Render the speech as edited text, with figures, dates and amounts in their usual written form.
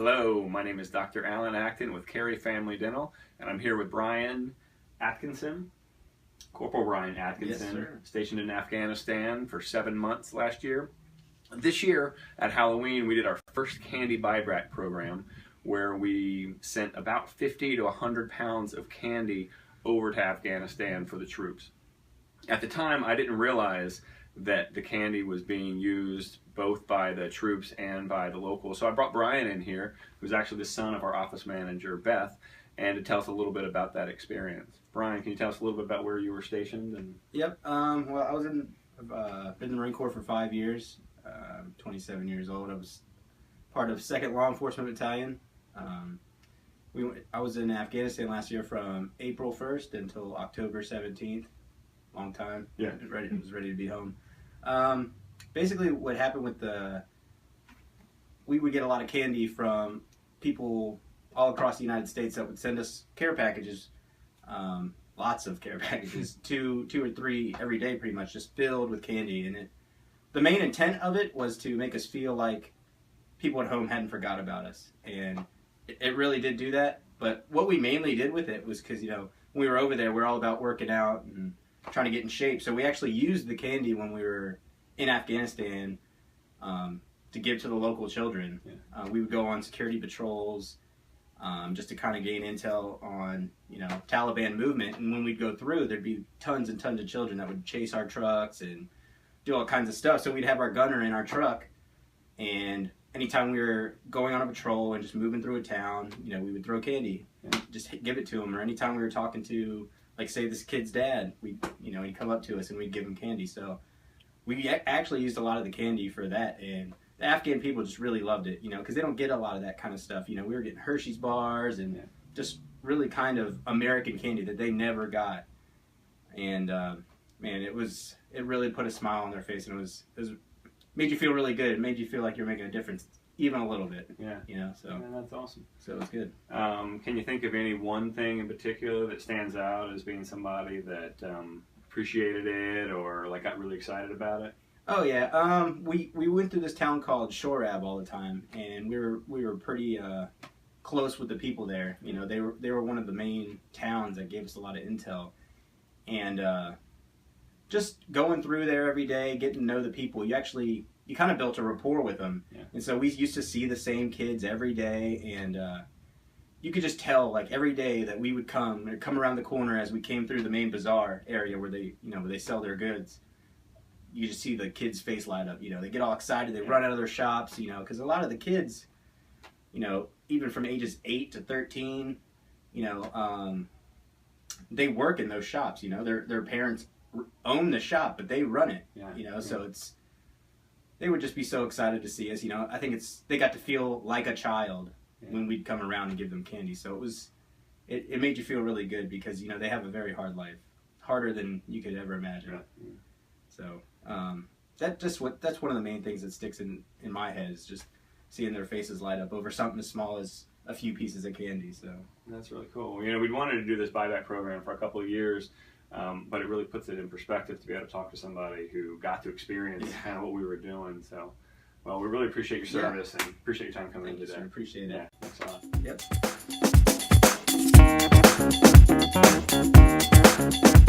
Hello, my name is Dr. Alan Acton with Cary Family Dental, and I'm here with Brian Atkinson, Corporal Brian Atkinson, Yes, sir. stationed in Afghanistan for 7 months last year. This year at Halloween, we did our first candy buyback program where we sent about 50 to 100 pounds of candy over to Afghanistan for the troops. At the time, I didn't realize that the candy was being used both by the troops and by the locals. So I brought Brian in here, who's actually the son of our office manager, Beth, and to tell us a little bit about that experience. Brian, can you tell us a little bit about where you were stationed? Yep. Well, I was been in the Marine Corps for 5 years. 27 years old. I was part of 2nd Law Enforcement Battalion. I was in Afghanistan last year from April 1st until October 17th. Long time. Yeah. I was ready to be home. Basically, what happened with we would get a lot of candy from people all across the United States that would send us care packages. Lots of care packages, two or three every day, pretty much, just filled with candy. And the main intent of it was to make us feel like people at home hadn't forgot about us, and it really did do that. But what we mainly did with it was because when we were over there, we were all about working out and trying to get in shape. So we actually used the candy when we were in Afghanistan to give to the local children. Yeah. We would go on security patrols just to kind of gain intel on Taliban movement. And when we'd go through, there'd be tons and tons of children that would chase our trucks and do all kinds of stuff. So we'd have our gunner in our truck, and anytime we were going on a patrol and just moving through a town, we would throw candy and just give it to them. Or anytime we were talking to, like, say, this kid's dad, he'd come up to us and we'd give him candy. So we actually used a lot of the candy for that, and the Afghan people just really loved it, because they don't get a lot of that kind of stuff. We were getting Hershey's bars and just really kind of American candy that they never got. And man, it really put a smile on their face, and it made you feel really good. It made you feel like you're making a difference, even a little bit. Yeah. So yeah, that's awesome. So it was good. Can you think of any one thing in particular that stands out as being somebody that appreciated it or got really excited about it? Oh yeah. We went through this town called Shorab all the time, and we were pretty close with the people there. They were one of the main towns that gave us a lot of intel, and just going through there every day, getting to know the people, you kind of built a rapport with them. Yeah. And so we used to see the same kids every day, and you could just tell, every day that we would come around the corner as we came through the main bazaar area where they sell their goods. You just see the kids' face light up. They get all excited. They run out of their shops. Because a lot of the kids, even from ages 8 to 13, they work in those shops. Their parents own the shop, but they run it. So they would just be so excited to see us. I think they got to feel like a child when we'd come around and give them candy. So it made you feel really good because they have a very hard life, harder than you could ever imagine. Yeah. So that's one of the main things that sticks in my head is just seeing their faces light up over something as small as a few pieces of candy. So that's really cool. We'd wanted to do this buyback program for a couple of years. But it really puts it in perspective to be able to talk to somebody who got to experience kind of what we were doing. So, well, we really appreciate your service and appreciate your time coming in today. Sir. Appreciate it. Yeah, thanks a lot. Yep.